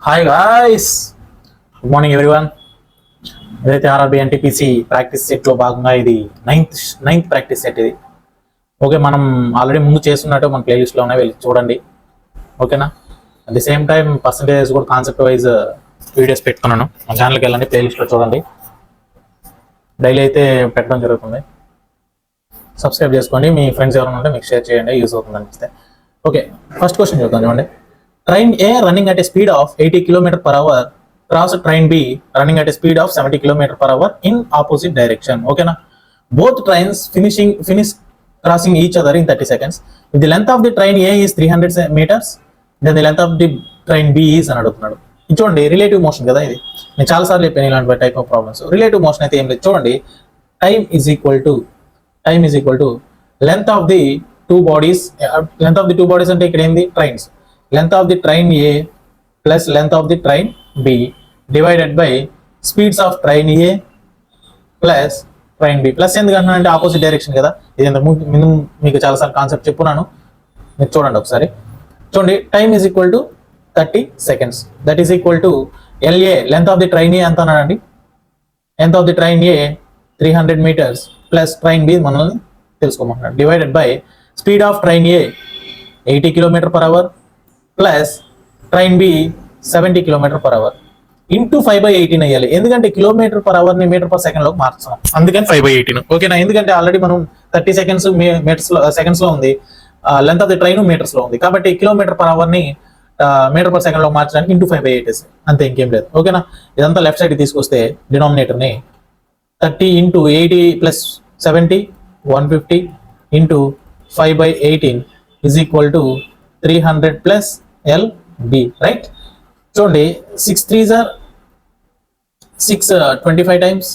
Hi guys, good morning everyone. ఏదైతే RRB NTPC practice సెట్లో భాగంగా ఇది నైన్త్ ప్రాక్టీస్ సెట్ ఇది. ఓకే, మనం ఆల్రెడీ ముందు చేస్తున్నట్టు మన ప్లేలిస్ట్లో ఉన్నాయి, వెళ్ళి చూడండి. ఓకేనా? At the same time percentages కూడా కాన్సెప్ట్ వైజ్ వీడియోస్ పెట్టుకున్నాను. మన ఛానల్కి వెళ్ళండి, ప్లేలిస్ట్లో చూడండి. డైలీ అయితే పెట్టడం జరుగుతుంది. సబ్స్క్రైబ్ చేసుకోండి, మీ ఫ్రెండ్స్ ఎవరైనా ఉంటే మీకు షేర్ చేయండి, యూజ్ అవుతుంది అనిపిస్తే. ఓకే, ఫస్ట్ క్వశ్చన్ చూద్దాం. చూడండి, train A running at a speed of 80 km per hour crossed train B running at a speed of 70 km per hour in opposite direction. Okay na? Both trains finish crossing each other in 30 seconds. If the length of the train A is 300 meters, then the length of the train B is అని అడుగుతున్నాడు. ఇది చూడండి, relative motion కదా ఇది. నేను చాలాసార్లు చెప్పాను ఇలాంటి type of problems. Relative motion అయితే ఏం లేదు. చూడండి, time is equal to length of the two bodies. Length of the two bodies అంటే ఇక్కడ ఏంది? Trains. Length of the train A plus length of the train B divided by speeds of train A plus train B. Plus ఎందుకంటే opposite direction కదా. ఇది నేను మీకు చాలాసార్లు concept చెప్పున్నాను, మీరు చూడండి ఒకసారి. చూడండి, time is equal to 30 seconds. That is equal to LA, length of the train A ఎంత అన్నాడండి? Length of the train A 300 meters plus train B మనల్ని తెలుసుకోమంటున్నాడు. Divided by speed of train A 80 km/h plus train B 70 km/h into 5/18 అయ్యాలి. ఎందుకంటే km/h ని m/s లోకి మార్చాం, అందుకని 5/18. ఓకేనా? ఎందుకంటే ఆల్రెడీ మనం 30 seconds సెకండ్స్ లో ఉంది, length of the train metres లో ఉంది, కాబట్టి km/h ని m/s లో మార్చడానికి ఇంటూ 5/8 అంతే, ఇంకేం లేదు. ఓకేనా? ఇదంతా లెఫ్ట్ సైడ్ తీసుకొస్తే డినామినేటర్ ని 30 into 80 plus 70 150 into 5/18 is equal to 300 plus LB, right? చూడండి, 6 3s are 6 25 times,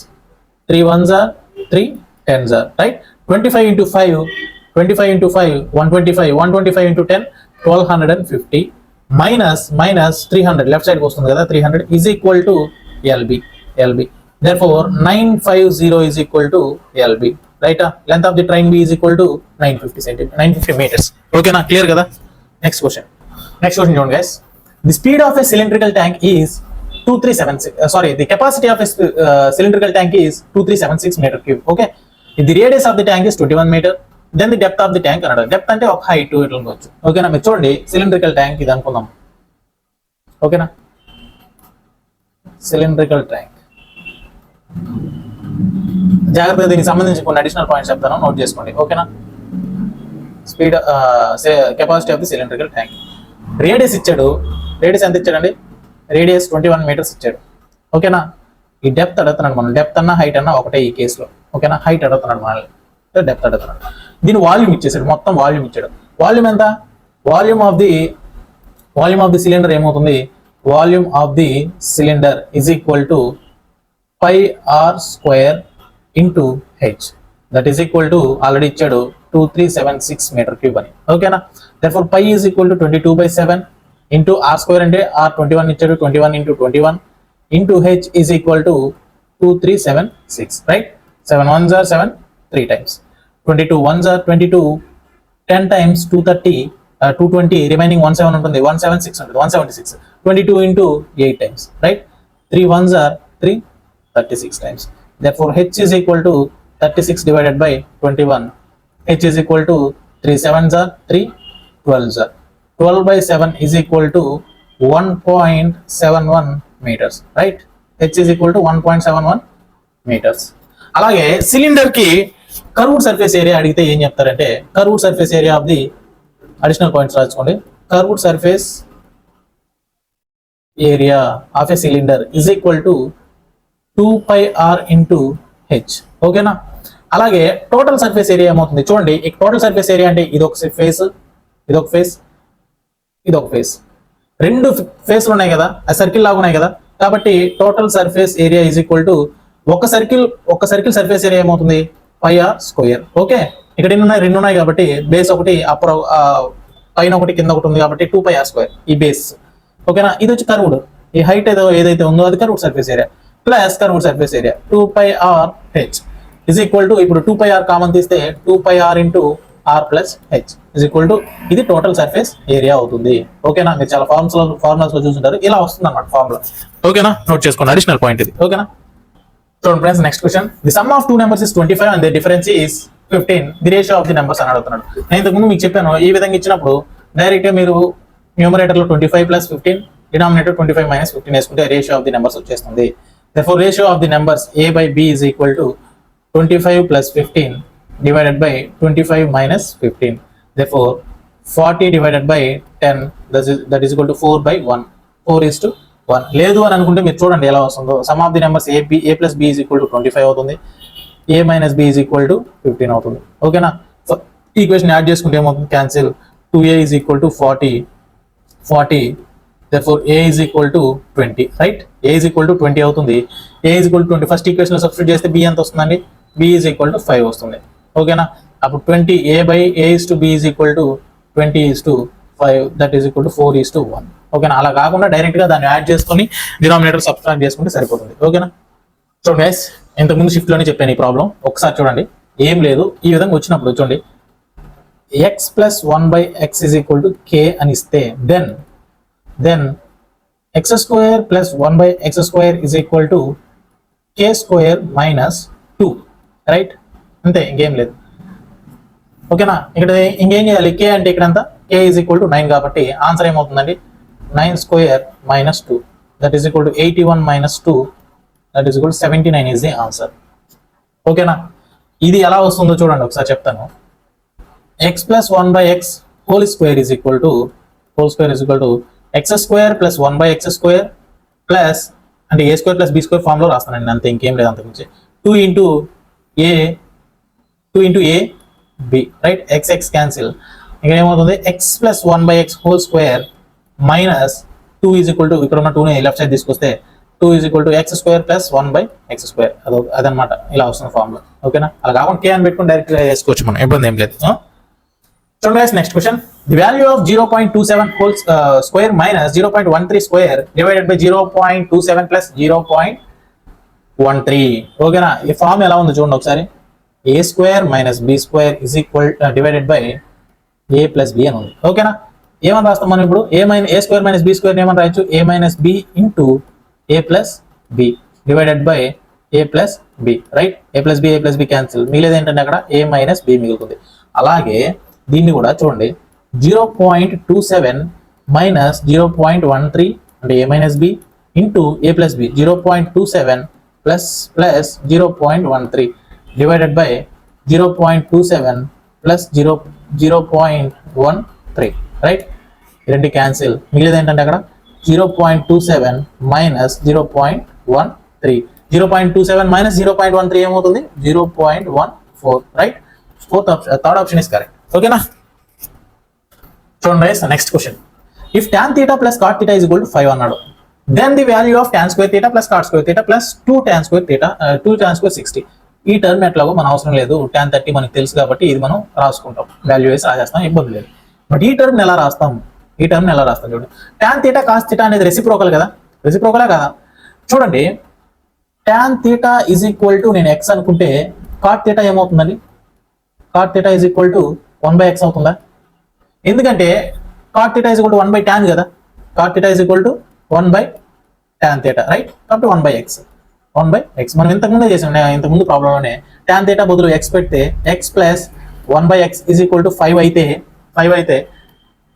3 1s are 3 10s are, right? 25 into 5 125, 125 into 10 1250 minus 300 left side వస్తుంది కదా, 300 is equal to LB. Therefore 950 is equal to LB, right? Length of the train B is equal to 950 meters. Okay na? Clear kada? Next question చూడండి guys. The speed of a cylindrical tank is 2376. The capacity of a cylindrical tank is 2376 meter cube. Okay, if the radius of the tank is 21 meter, then the depth of the tank another. Depth అంటే ఒక height ఇట్లా ఉండొచ్చు. ఓకేనా? మీరు చూడండి, cylindrical tank ఇది అనుకుందాం. ఓకేనా? సిలిండ్రికల్ ట్యాంక్, జాగ్రత్తగా దీనికి సంబంధించి కొన్ని అడిషనల్ పాయింట్స్ చెప్తాను, నోట్ చేసుకోండి. ఓకేనా? Speed capacity of the cylindrical tank. Radius ఇచ్చాడు. రేడియస్ ఎంత ఇచ్చాడండి? రేడియస్ 21 meters ఇచ్చాడు. ఓకేనా? ఈ డెప్త్ అడుగుతున్నాడు మనం. డెప్త్ అన్నా హైట్ అన్నా ఒకటే ఈ కేసులో. ఓకేనా? హైట్ అడుగుతున్నాడు మనల్ని, డెప్త్ అడుగుతున్నాడు. దీని వాల్యూమ్ ఇచ్చేసాడు, మొత్తం వాల్యూమ్ ఇచ్చాడు. వాల్యూమ్ ఎంత? వాల్యూమ్ ఆఫ్ ది సిలిండర్ ఏమవుతుంది? Volume of the cylinder is equal to πr² into H. That is equal to already ఇచ్చాడు 2376 meter cube అని. ఓకేనా? therefore pi is equal to 22/7 into r² అంటే r21 ఇచ్చాడు, 21 into 21 into h is equal to 2376, right? 7 1s are 7 3 times, 22 1s are 22, 10 times 230 220, remaining 17 ఉంటుంది, 176 ఉంటుంది, 176, 22 into 8 times, right? 3 1s are 3, 36 times. Therefore h is equal to 36 divided by 21. H is equal to 3 7s are 3, 12s are 12/7 is equal to 1.71 meters, right? H is equal to 1.71 meters. అలాగే cylinder కి curved surface area అడిగితే ఏం చెప్తారంటే, curved surface area of the additional points రాసుకోండి. Curved surface area of a cylinder is equal to 2πr into H. ఓకేనా? అలాగే total surface area ఏమవుతుంది? చూడండి, టోటల్ సర్ఫేస్ ఏరియా అంటే ఇదొక ఫేస్, ఇదొక ఫేస్, రెండు ఫేస్లు ఉన్నాయి కదా, ఆ సర్కిల్ లాగా ఉన్నాయి కదా, కాబట్టి total surface area is equal to ఒక సర్కిల్ సర్ఫేస్ ఏరియా ఏమవుతుంది? πr². ఓకే, ఇక్కడ ఎన్ని ఉన్నాయి? 2 ఉన్నాయి కాబట్టి బేస్ ఒకటి, అప్పర్ పైన ఒకటి కింద ఒకటి ఉంది కాబట్టి 2πr² ఈ బేస్. ఓకేనా? ఇది వచ్చి కర్వ్డ్, ఈ హైట్ ఏదైతే ఉందో అది curved surface area plus curved surface area 2πrh is equal to, ఇప్పుడు 2πr కామన్ తీస్తే 2πr into r plus h is equal to ఇది టోటల్ సర్ఫేస్ ఏరియా అవుతుంది. ఓకేనా, మీరు చాలా ఫార్ములాస్ లో చూసుంటారు, ఇలా వస్తుంది అనమాట ఫార్ములా. ఓకేనా, నోట్ చేసుకోండి, అడిషనల్ పాయింట్ ఇది. ఓకేనా, చూడండి friends, next question. The some of two numbers is 25 and the difference is 15. The ratio of the numbers అని అడుగుతున్నాడు. నేను ఇంతకుముందు మీకు చెప్పాను, ఈ విధంగా ఇచ్చినప్పుడు డైరెక్ట్ గా మీరు న్యూమరేటర్ లో 25 ప్లస్ 15, డినామినేటర్ 25 మైనస్ 15 వేసుకుంటే రేషియో ఆఫ్ ది నెంబర్స్ వచ్చేస్తుంది. therefore ratio of the numbers a by b is equal to 25 plus 15 divided by 25 minus 15. therefore 40 divided by 10 that is equal to 4 by 1. 4:1. లేదు అని అనుకుంటే మీరు చూడండి ఎలా వస్తుందో. Some of the numbers a plus b is equal to 25 అవుతుంది, a minus b is equal to 15 అవుతుంది. ఓకేనా, సో ఈక్వేషన్ యాడ్ చేసుకుంటే ఏమవుతుంది, cancel. 2a is equal to 40. therefore a is equal to 20. Right, a is equal to 20 అవుతుంది. a is equal to 20 first equation లో substitute చేస్తే b ఎంత వస్తుందండి, b is equal to 5 వస్తుంది. ఓకేనా, అప్పుడు 20 a by a is to b is equal to 20 is to 5 that is equal to 4:1. ఓకేనా, అలా కాకుండా డైరెక్ట్ గా దాన్ని యాడ్ చేసుకొని డినామినేటర్ సబ్ట్రాక్ట్ చేసుకుంటే సరిపోతుంది. ఓకేనా, సో గైస్ ఇంతకుముందు షిఫ్ట్ లోనే చెప్పాను ఈ ప్రాబ్లం, ఒకసారి చూడండి. ఏం లేదు, ఈ విధంగా వచ్చినప్పుడు చూడండి, x plus 1 by x is equal to k అని ఇస్తే then x square plus 1 by x square is equal to k square minus 2. Right, అంతే, ఇంకేం లేదు. ఓకేనా, ఇక్కడ ఇంకేం చేయాలి, k అంటే ఇక్కడ అంతా k is equal to 9 కాబట్టి ఆన్సర్ ఏమవుతుందండి, 9 square minus 2 that is equal to 81 minus 2 that is equal to 79 is the answer. ఓకేనా, ఇది ఎలా వస్తుందో చూడండి ఒకసారి చెప్తాను. x plus 1 by x whole square is equal to x square plus 1 by x square plus అంటే a square plus b square form లో రాస్తానండి, అంతే, ఇంకేం లేదు అంతకుమించి. 2 into a b. Right, x cancel. ఇక్కడ ఏమవుతుంది, x plus 1 by x whole square minus 2 is equal to ఇక్కడ ఉన్న 2 ని లెఫ్ట్ సైడ్ తీసుకొస్తే 2 is equal to x square plus 1 by x square. అదనమాట ఇలా వస్తుంది ఫామ్ లో. ఓకేనా, అలా కాకుండా k అని పెట్టుకుని డైరెక్ట్ గా వేసుకోవచ్చు మనం, ఇబ్బంది ఏం లేదు. So guys, next question. The value of 0.27 whole square minus 0.13 square divided by 0.27 plus 0.13. ఓకేనా, ఈ ఫామ్ ఎలా ఉందో చూడండి ఒకసారి. a square minus b square is equal divided by a plus b అని ఉంది. ఓకేనా, ఏమని రాస్తాం మనం ఇప్పుడు, a square minus b square ఏమని రాయొచ్చు, a minus b into a plus b divided by a plus b. Right, a plus b cancel, మిగిలేదు ఏంటంటే అక్కడ a minus b మిగులుతుంది. అలాగే దీన్ని కూడా చూడండి, 0.27 మైనస్ 0.13 అంటే a minus b into a plus b, 0.27 plus 0.13 divided by 0.27 plus 0.13. Right, రెండు క్యాన్సిల్, మిగిలిది ఏంటంటే అక్కడ 0.27 మైనస్ 0.13. 0.27 మైనస్ 0.13 ఏమవుతుంది, 0.14. Right, third option is correct. ఓకేనా, చూడండి guys, next question. If tan theta plus cot theta is equal to 5 అన్నాడు, then the value of tan square theta plus cot square theta plus 2 tan square theta 2 tan square 60. ఈ term ఎట్లాగో మన అవసరం లేదు, tan 30 మనకు తెలుసు కాబట్టి ఇది మనం రాసుకుంటాం, వాల్యూ వేసి రాసేస్తాం, ఇబ్బంది లేదు. బట్ ఈ టర్మ్ ఎలా రాస్తాం, చూడండి. tan theta cos theta అనేది రెసిప్రోకల్ కదా, రెసిప్రోకలా కదా. చూడండి, tan theta is equal to నేను x అనుకుంటే cot theta ఏమవుతుందండి, cot theta is equal to 1 by x అవుతుందా, ఎందుకంటే cot theta is equal to 1 by tan కదా, cot theta is equal to 1 by tan theta. Right, కాబట్టి 1 by x మనం ఇంతకుముందే చేసాం, ఇంతకుముందు ప్రాబ్లంలోనే tan theta బదులు x పెడితే x plus 1 by x is equal to 5 అయితే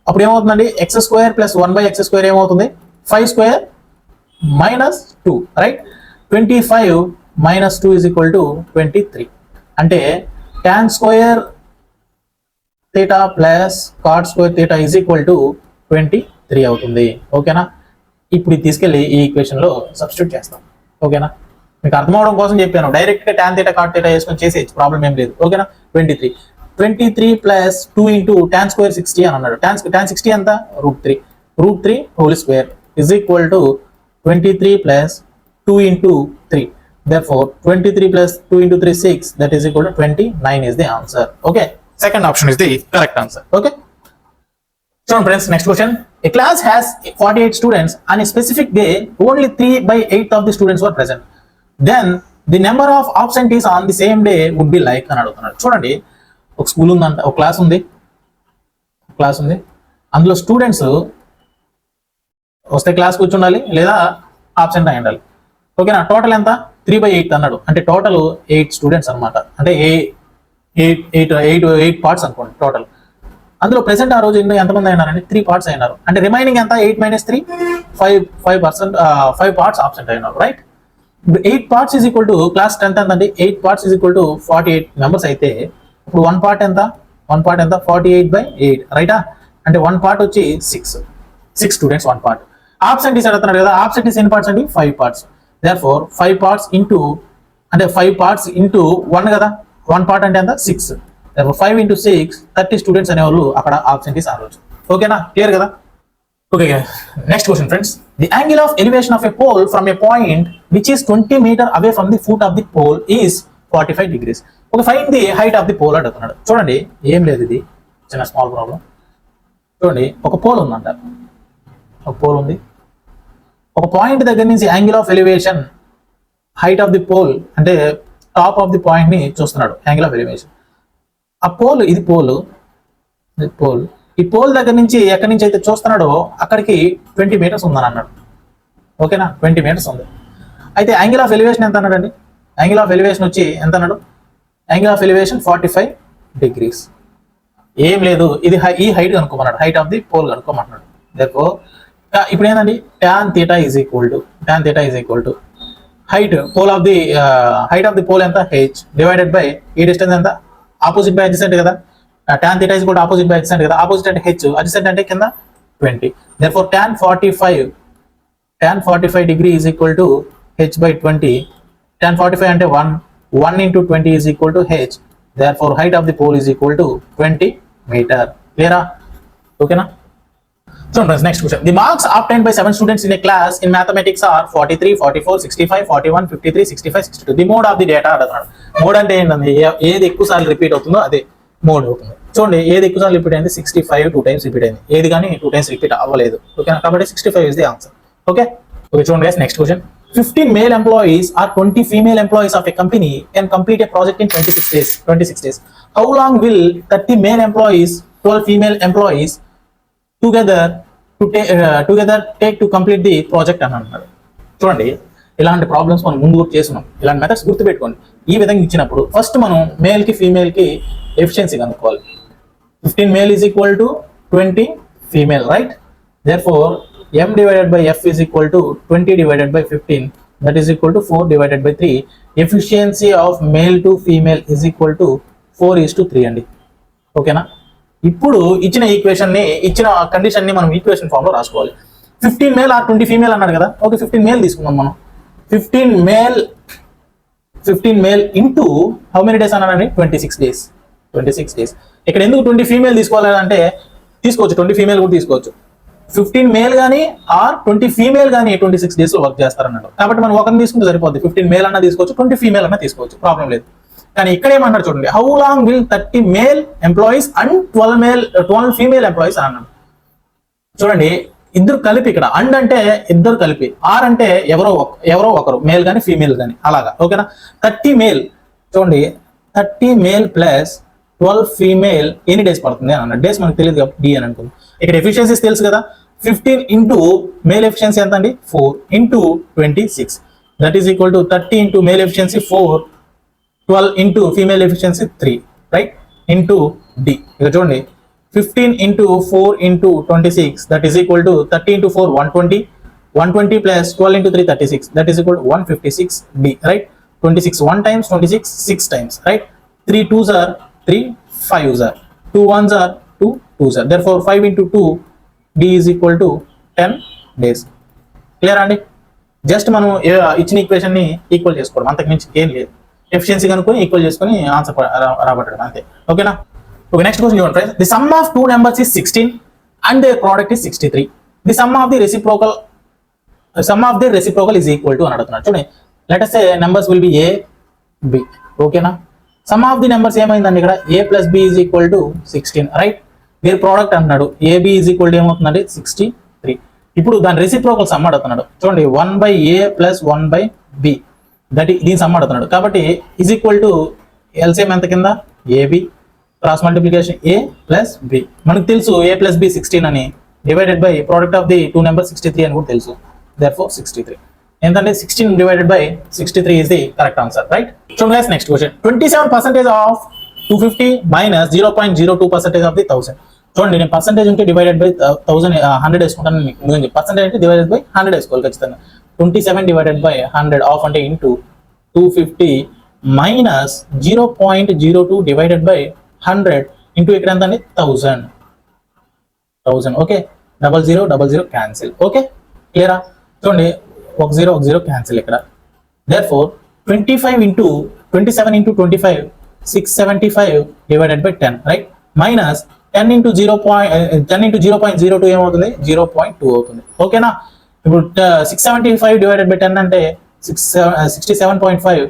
అప్పుడు ఏమవుతుందండి, x square plus 1 by x square ఏమవుతుంది, 5 square minus 2. Right, 25 minus 2 is equal to 23. అంటే tan square theta plus cot square theta is equal to 23 అవుతుంది. ఓకేనా, ఇప్పుడు తీసుకెళ్ళి ఈ ఈక్వేషన్ లో సబ్స్టిట్యూట్ చేస్తాం. ఓకేనా, మీకు అర్థం అవడం కోసం చెప్పాను, డైరెక్ట్ గా tan theta cot theta వేసుకొని చేసేయచ్చు, ప్రాబ్లం ఏం లేదు. ఓకేనా, 23 ప్లస్ 2 ఇంటూ tan స్క్వేర్ 60 అని అన్నాడు. tan 60 ఎంత, √3 whole square is equal to 23 plus 2 into 3. Therefore 23 plus 2 into 3 6, that is equal to 29 is the answer. Okay, second option is the correct answer. Okay, so friends, next question. A class has 48 students. On a specific day only 3/8 of the students were present. Then the number of absentees on the same day would be like అని అడుగుతున్నాడు. చూడండి, ఒక school ఉందంట, ఒక class ఉంది, అందులో students వస్తే class కూర్చుండాలి లేదా ఆబ్సెంట్ అయి ఉండాలి. ఓకేనా? టోటల్ ఎంత? 3/8 అన్నాడు, అంటే టోటల్ 8 స్టూడెంట్స్ అనమాట, అంటే 8 పార్ట్స్ అనుకోండి టోటల్. అందులో ప్రెసెంట్ ఆ రోజు ఎంతమంది అయినారండి? 3 పార్ట్స్ అయినారు, అంటే రిమైనింగ్ ఎంత? 8 - 3 5 పార్ట్స్ ఆబ్సెంట్ అయినారు, right? 8 parts is equal to class strength ఎంత అండి? 8 parts is equal to 48 members అయితే ఇప్పుడు 1 పార్ట్ ఎంత? 48/8, రైటా? అంటే 1 పార్ట్ వచ్చి 6 స్టూడెంట్స్ 1 పార్ట్. ఆబ్సెంటీస్ అడుగుతున్నారు కదా, ఆబ్సెంటీస్ ఎన్ని పార్ట్స్ అండి? 5 పార్ట్స్. దేర్ఫోర్ 5 పార్ట్స్ ఇంటూ, అంటే 5 పార్ట్స్ ఇంటూ 1 కదా, 1 పార్ట్ అంటే ఎంత? 6. దేర్ఫోర్ 5 × 6 30 స్టూడెంట్స్ అనేవాళ్ళు అక్కడ ఆబ్సెంటీస్ ఆ రోజు. ఓకేనా? క్లియర్ కదా? Okay, next question friends. The angle of elevation of a pole from a point which is 20 metre away from the foot of the pole is 45 degrees. ఒక find the height of the pole అడుగుతున్నాడు. చూడండి, ఏం లేదు, ఇది చిన్న small problem. చూడండి, ఒక pole ఉందంట, ఒక పోల్ ఉంది. ఒక పాయింట్ దగ్గర నుంచి angle of elevation, height of the pole అంటే టాప్ ఆఫ్ ది పాయింట్ ని చూస్తున్నాడు, యాంగిల్ ఆఫ్ ఎలివేషన్. ఆ పోల్, ఇది పోల్, ఈ పోల్ దగ్గర నుంచి ఎక్కడి నుంచి అయితే చూస్తున్నాడో అక్కడికి 20 మీటర్స్ ఉందని అన్నాడు. ఓకేనా? 20 మీటర్స్ ఉంది. అయితే యాంగిల్ ఆఫ్ ఎలివేషన్ ఎంత అన్నాడండి? యాంగిల్ ఆఫ్ ఎలివేషన్ వచ్చి ఎంత అన్నాడు? Angle of elevation 45 degrees. ఏం లేదు, ఇది ఈ హైట్ కనుక్కోమన్నాడు, హైట్ ఆఫ్ ది పోల్ కనుక్కోమన్నాడు. దేర్ఫోర్ ఇప్పుడు ఏంటండి, tan θ is equal to height pole of the height of the pole ఎంత? h డివైడెడ్ బై ఈ డిస్టెన్స్ ఎంత? ఆపోజిట్ బై అడ్జసెంట్ కదా, tan θ is equal to opposite by adjacent కదా, opposite అంటే h, adjacent అంటే కింద 20. Therefore tan 45 degree is equal to h by 20. tan 45 అంటే 1 into 20 is equal to h. Therefore height of the pole is equal to 20 metre. క్లియరా? ఓకేనా? So next question. The marks obtained by 7 students in a class in mathematics are 43, 44, 65, 41, 53, 65, 62. The mode of the data అడుగుతున్నాడు. Mode అంటే ఏంటండి? ఏది ఎక్కువ సార్లు repeat అవుతుందో అదే మోడ్ అవుతుంది. చూడండి, ఏది ఎక్కువ సార్లు రిపీట్ అయింది? 65 2 times రిపీట్ అయింది. ఏది కానీ 2 times రిపీట్ అవ్వలేదు. ఓకేనా? కాబట్టి 65 is the answer. ఓకే, చూడండి guys, next question. 15 male employees or 20 female employees of a company can complete a project in 26 days. How long will 30 male employees, 12 female employees together take to complete the project అని అన్నారు. చూడండి, ఇలాంటి problems మనం ముందు కూడా చేస్తున్నాం. ఇలాంటి methods గుర్తుపెట్టుకోండి. ఈ విధంగా ఇచ్చినప్పుడు ఫస్ట్ మనం మేల్ కి ఫీమేల్ కి ఎఫిషియన్సీ కనుక్కోవాలి. 15 male is equal to 20 female, right? Therefore m divided by f is equal to 20 divided by 15, that is equal to 4 divided by 3. Efficiency of male to female is equal to 4:3 అండి. ఓకేనా? ఇప్పుడు ఇచ్చిన equation ని, ఇచ్చిన condition ని మనం equation form లో రాసుకోవాలి. 15 male or 20 female అన్నాడు కదా. ఓకే, 15 male తీసుకుందాం మనం. 15 male into how many days అన్నాడండి? 26 days. ఇక్కడ ఎందుకు 20 female తీసుకోవాలంటే తీసుకోవచ్చు, 20 female కూడా తీసుకోవచ్చు. 15 male కానీ ఆర్ 20 female కానీ 26 days లో వర్క్ చేస్తారన్నాడు. కాబట్టి మనం ఒకరిని తీసుకుంటే సరిపోద్ది. 15 male అన్నా తీసుకోవచ్చు, 20 female అన్నా తీసుకోవచ్చు, ప్రాబ్లం లేదు. కానీ ఇక్కడ ఏమన్నాడు చూడండి, how long will 30 male employees and 12 female employees అన్నాడు. చూడండి, ఇద్దరు కలిపి, ఇక్కడ అండ్ అంటే ఇద్దరు కలిపి, ఆర్ అంటే ఎవరో ఒకరు, మేల్ కానీ ఫీమేల్ కానీ, అలాగా. ఓకేనా? 30 male, చూడండి, 30 male ప్లస్ 12 female ఎన్ని డేస్ పడుతుంది అని అన్నాడు. డేస్ మనకు తెలియదు కాబట్టి డి అని అనుకుంది. ఇక్కడ ఎఫిషియన్సీస్ తెలుసు కదా. 15 ఇంటూ మేల్ ఎఫిషియన్సీ ఎంత అండి? 4 into 26, that is equal to 30 into male efficiency 4, 12 into female efficiency 3, right? Into d. ఇక చూడండి, 15 into 4 into 26, that is equal to 30 into 4 120 plus 12 into 3 36, that is equal to 156 d, right? 26 1 times, 26 6 times, right? 3 2s are 3, 5s are 2 1s are 2 2s are. Therefore 5 into 2 d is equal to 10 days. Clear అండి? Just మనం ఇచ్చిన equation ని equal చేసుకోవడం, అంతకు మించి ఏం లేదు. Efficiency కనుక్కొని ఈక్వల్ చేసుకొని ఆన్సర్ రాబట్టడం అంతే. ఓకేనా? ఓకే, నెక్స్ట్ క్వశ్చన్ చూడండి friends. The some of 2 numbers is 16 and their product is 63. The sum of the reciprocal is equal to అని అడుగుతున్నాడు. చూడండి, let us say numbers will be a b. ఓకేనా? Some of the numbers ఏమైందండి ఇక్కడ? a plus b is equal to 16, right? దీని product అంటున్నాడు. ab is equal to ఏమవుతుందండి? 63. ఇప్పుడు దాని రెసిప్రోకల్ సమ్ అడుగుతున్నాడు. చూడండి, 1/a plus 1/b, దీని సమ్ అడుగుతున్నాడు. కాబట్టి is equal to ఎల్సిఎం ఎంత కింద? ab cross multiplication a plus b, మనకు తెలుసు a ప్లస్ b 16 అని, divided by product of the two number 63 అని కూడా తెలుసు, therefore 63 ఏంటంటే 16 divided by 63 is the correct answer, right? So guys, next question, 27% of 250 minus 0.02% of the 1000. చూడండి, నేను percentage ఉంటే డివైడెడ్ బై 100 వేసుకుంటాను, మీకు పర్సెంటేజ్ అంటే డివైడెడ్ బై 100 వేసుకోవాలి ఖచ్చితంగా. 27 డివైడెడ్ బై 100 ఆఫ్ అంటే into 250 minus 0.02 divided by 100 into ఇక్కడ ఎంత అండి 1000. Okay, 00 cancel. ఓకే, క్లియరా? చూడండి, 10 క్యాన్సిల్ ఇక్కడ. Therefore 27 into 25 675 divided by 10, right? Minus 10 into 0.02 ఏమవుతుంది? 0.2 అవుతుంది. ఓకేనా? ఇప్పుడు 675 డివైడెడ్ బై 10 అంటే 67.5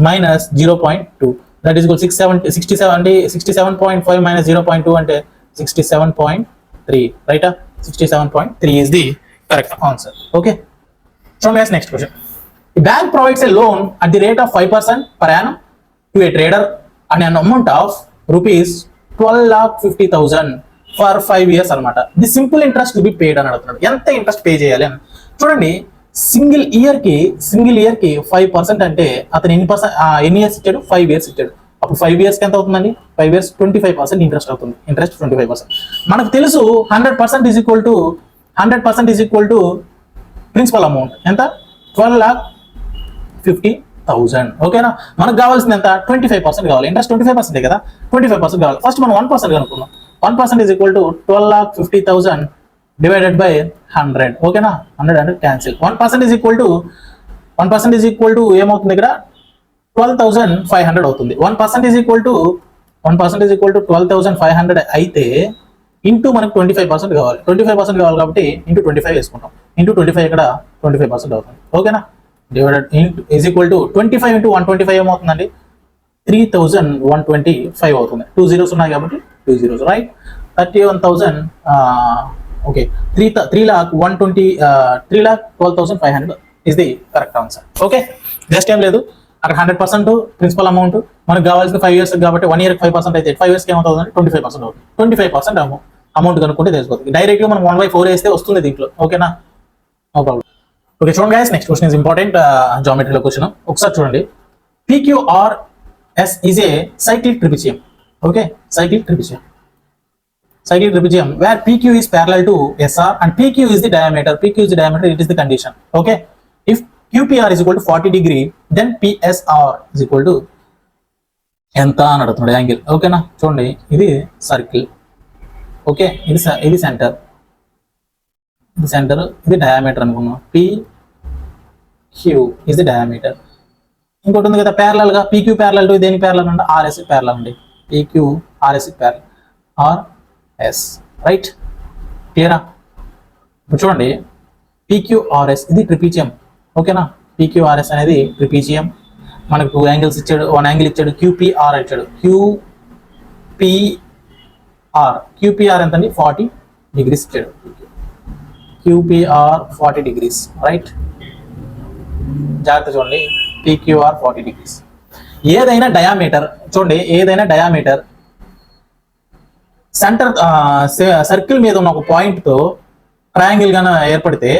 minus 0.2, that is equal 67.5 minus 0.2 అంటే 67.3, రైటా? 67.3 is the correct answer. Okay. So guys, next question. The bank provides a loan at the rate of 5% per annum to a trader and an amount of rupees 12,50,000 for 5 years అనమాట. The simple interest to be paid అని అడుగుతున్నాడు. ఎంత interest pay చేయాలి అని చూడండి. Single year కి 5% అంటే అతను ఎన్ని ఇయర్స్ ఇచ్చాడు? 5 ఇయర్స్ ఇచ్చాడు. అప్పుడు 5 ఇయర్స్ కి ఎంత అవుతుందండి? 5 ఇయర్స్ 25% ఇంట్రెస్ట్ అవుతుంది. ఇంట్రెస్ట్ 25%. మనకు తెలుసు 100% is equal to principal amount ఎంత? 12,50,000. ఓకేనా? మనకు కావాల్సింది ఎంత? 25% కావాలి. ఇంట్రెస్ట్ 25% కదా, 25% కావాలి. ఫస్ట్ మనం 1% కనుక్కున్నాం. 1% is equal to 12,50,000 divided by 100. ఓకేనా? 100 క్యాన్సిల్. 1% ఈజ్ ఈక్వల్ టు ఏమవుతుంది ఇక్కడ? 12,500 అవుతుంది. 1% ఈజ్ ఈక్వల్ టు 12,500 అయితే ఇంటూ మనకు 25% కావాలి. 25% కావాలి కాబట్టి ఇంటూ 25 వేసుకుంటాం. ఇంటూ 25 ఇక్కడ 25% అవుతుంది. ఓకేనా? Divided is equal to 25 into 125 ఏమవుతుందండి? 3,125 అవుతుంది. 2 zeros ఉన్నాయి కాబట్టి 2 zeros, right? 31,000. Okay, 3,12,500 is the correct answer. Okay, just ఏం లేదు, అక్కడ 100% ప్రిన్సిపల్ అమౌంట్ మనకు కావాల్సిన 5 years కాబట్టి 1 year 5% అయితే 5 years కి ఏమవుతుంది? 25% అవుతుంది. 25% అమౌంట్ కనుక్కుంటే తెలిసిపోతుంది. డైరెక్ట్ గా మనం 1/4 వేస్తే వస్తుంది దీంట్లో. ఓకేనా? No problem. ఓకే, చూడండి guys, next question is important. జామెట్రీలో క్వశ్చన్ ఒకసారి చూడండి. PQRS is a cyclic trapezium. Okay, cyclic trapezium where PQ is parallel to SR and PQ is the diameter. It is the condition. Okay, if QPR is equal to 40 degree, then PSR is equal to ఎంత అని అడుగుతున్నాడు? Angle. ఓకేనా? చూడండి, ఇది circle. Okay, ఇది centre, ఇది diameter అనుకున్నాం. PQ is the diameter. ఇంకోటి ఉంది కదా ప్యారలల్ గా, PQ ప్యారలల్ టు దేనికి ప్యారలల్ అంటే RS ప్యారలల్ అండి. PQ RS parallel, RS, right? క్లియరా? ఇప్పుడు చూడండి, PQRS ఇది ట్రిపీజియం. ఓకేనా? PQRS అనేది ట్రిపీజియం. మనకు 2 యాంగిల్స్ ఇచ్చాడు, 1 యాంగిల్ ఇచ్చాడు, QPR ఇచ్చాడు. QPR ఎంత అండి? 40 degrees ఇచ్చాడు. QPR 40 degrees, right? జాగ్రత్త చూడండి, PQR 40 degrees. ఏదైనా డయామీటర్ చూడండి, సెంటర్ సర్కిల్ మీద ఉన్న ఒక పాయింట్ తో ట్రయాంగిల్ గాన ఏర్పడితే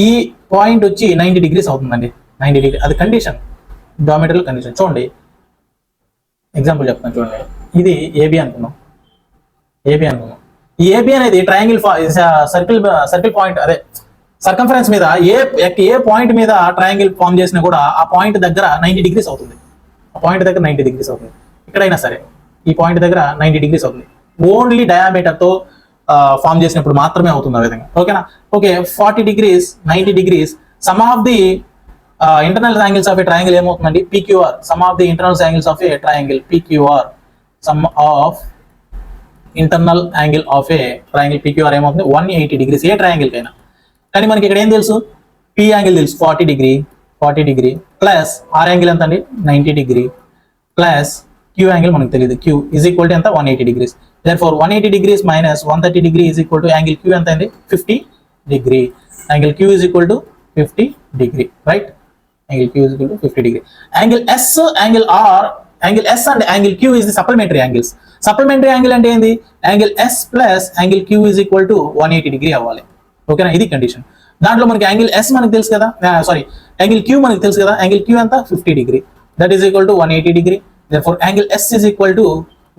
ఈ పాయింట్ వచ్చి 90 degrees అవుతుందండి. 90 degree అది కండిషన్, జామెట్రికల్ కండిషన్. చూడండి, ఎగ్జాంపుల్ చెప్తాను చూడండి. ఇది AB అనుకున్నాం. ఈ AB అనేది ట్రయాంగిల్ సర్కిల్ పాయింట్, అదే సర్కంఫరెన్స్ మీద ఏ పాయింట్ మీద ట్రయాంగిల్ ఫామ్ చేసినా కూడా ఆ పాయింట్ దగ్గర 90 degrees అవుతుంది. ఎక్కడైనా సరే ఈ పాయింట్ దగ్గర 90 degrees అవుతుంది. ఓన్లీ డయామీటర్ తో ఫామ్ చేసినప్పుడు మాత్రమే అవుతుంది ఆ విధంగా. ఓకేనా? Okay, 40 degrees, 90 degrees. Some of the internal angles of a triangle ఏమవుతుందండి? PQR. Some of the internal angles of a triangle PQR. Some of internal angle of a triangle PQR ఏమవుతుంది? 180 degrees a triangle కైనా. కానీ మనకి ఇక్కడ ఏం తెలుసు? P angle తెలుసు 40 degree plus R angle ఎంత అండి? 90 degree ప్లస్ Q యాంగిల్ మనకు తెలియదు. Q ఈజ్ ఈక్వల్ టు ఎంత? 180 degrees. Therefore 180 degrees minus 130 degree is equal to angle Q ఎంత అండి? 50 degree. Angle Q is equal to 50 degree, right? Angle Q is equal to 50 degree. Angle S, angle R, angle S and angle Q is the supplementary angles. Supplementary angle అంటే ఏంది, angle S plus angle Q is equal to 180 degree అవ్వాలి. ఓకేనా, ఇది condition. దాంట్లో మనకి angle S మనకు తెలుసు కదా, సారీ యాంగిల్ క్యూ మనకు తెలుసు కదా, యాంగిల్ క్యూ ఎంత 50 degree, that is equal to 180 degree. therefore angle S is equal to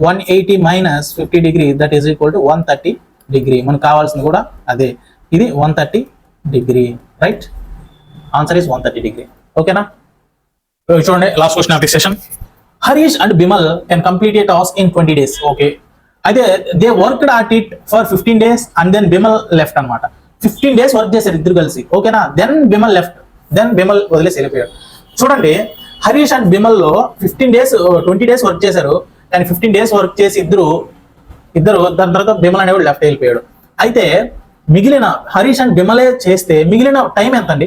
180 minus 50 degree, that is equal to 130 degree. మనకు కావాల్సింది కూడా అదే, ఇది 130 degree, right. Answer is 130 degree. ఓకేనా, చూడండి last question of the session. Harish and Bimal can complete a task in 20 days. Okay, అయితే they worked at it for 15 days and then Bimal left అనమాట. 15 days work చేశారు ఇద్దరు కలిసి. ఓకేనా, then Bimal left, then Bimal వదిలేసి వెళ్ళిపోయాడు. చూడండి, హరీష్ అండ్ బిమల్ లో 15 days 20 days వర్క్ చేశారు, కానీ 15 days వర్క్ చేసి ఇద్దరు దాని తర్వాత బిమల్ అనేవాడు లెఫ్ట్ వెళ్ళిపోయాడు. అయితే మిగిలిన హరీష్ అండ్ బిమలే చేస్తే మిగిలిన టైం ఎంత అండి,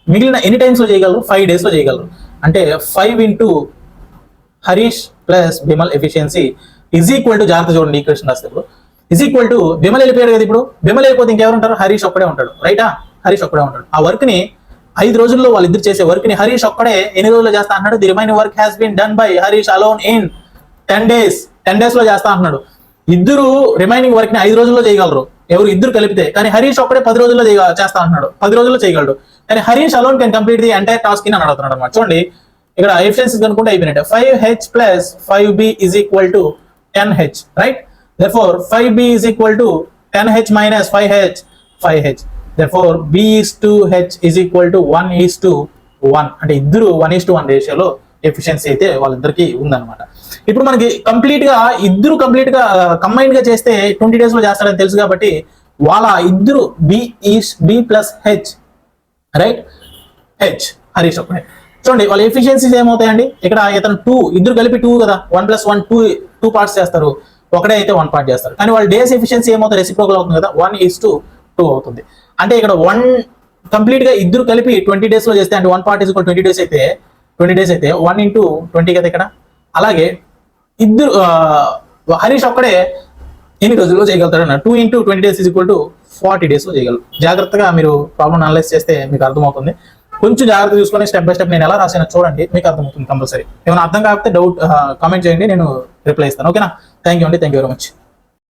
మిగిలిన ఎన్ని టైమ్స్ లో చేయగలరు, 5 days లో చేయగలరు. అంటే 5 into Harish plus Bimal efficiency is equal to, జాగ్రత్త చూడండి ఈక్వేషన్ రాసేటప్పుడు, ఈజ్ ఈక్వల్ టు బిమల్ వెళ్ళిపోయాడు కదా. ఇప్పుడు బిమల్ వెళ్ళిపోతే ఇంకెవరు ఉంటారు, హరీష్ ఒక్కడే ఉంటాడు, రైటా. హరీష్ ఒక్కడే ఉంటాడు. ఆ వర్క్ ని 5 రోజుల్లో వాళ్ళిద్దరు చేసే వర్క్ ని హరీష్ ఒక్కడే ఎన్ని రోజుల్లో చేస్తా అంటున్నాడు, the remaining work has been done by Harish alone in 10 days. 10 days లో చేస్తా అంటున్నాడు. ఇద్దరు రిమైనింగ్ వర్క్ ని 5 రోజుల్లో చేయగలరు, ఎవరు ఇద్దరు కలిపితే. కానీ హరీష్ ఒక్కడే 10 రోజుల్లో చేస్తా అంటున్నాడు, 10 రోజుల్లో చేయగలడు. కానీ Harish alone can complete the entire task అని అడుగుతున్నాడు అనమాట. చూడండి, ఇక్కడ ఎఫిషియన్సీ కనుకుంటే అయిపోయినట్టు. 5h plus 5b is equal to 10h, right. therefore 5b is equal to 10h minus 5h. therefore b is to h is equal to 1:1. అంటే ఇద్దరు 1:1 రేషియోలో efficiency అయితే వాళ్ళిద్దరికి ఉందన్నమాట. ఇప్పుడు మనకి ఇద్దరు కంప్లీట్ గా కంబైన్డ్ గా చేస్తే 20 days లో చేస్తారని తెలుసు కాబట్టి వాళ్ళ ఇద్దరు b plus h, right. h Harish ఒక్కడే. చూడండి వాళ్ళ ఎఫిషియన్సీస్ ఏమవుతాయండి, ఇక్కడ ఇతను 2, ఇద్దరు కలిపి 2 కదా, 1 + 1 2 పార్ట్స్ చేస్తారు, ఒకడే అయితే 1 part చేస్తారు. కానీ వాళ్ళ డేస్ ఎఫిషియన్సీ ఏమవుతుంది, రెసిప్రోకల్ అవుతుంది కదా, 1:2 అవుతుంది. అంటే ఇక్కడ 1 కంప్లీట్ గా ఇద్దరు కలిపి 20 days లో చేస్తే, అంటే 1 part = 20 days అయితే 1 into 20 కదా ఇక్కడ. అలాగే ఇద్దరు హరీష్ ఒక్కడే ఎన్ని రోజుల్లో చేయగలుగుతాడు అన్న, 2 into 20 days = 40 days లో చేయగలరు. జాగ్రత్తగా మీరు ప్రాబ్లమ్ అనలైజ్ చేస్తే మీకు అర్థమవుతుంది. కొంచెం జాగ్రత్త చూసుకొని స్టెప్ బై స్టెప్ నేను ఎలా రాసానో చూడండి, మీకు అర్థమవుతుంది కంపల్సరీ. ఏమైనా అర్థం కాకపోతే డౌట్ కామెంట్ చేయండి, నేను రిప్లై ఇస్తాను. ఓకేనా, థ్యాంక్ యూ అండి, థ్యాంక్ యూ వెరీ మచ్.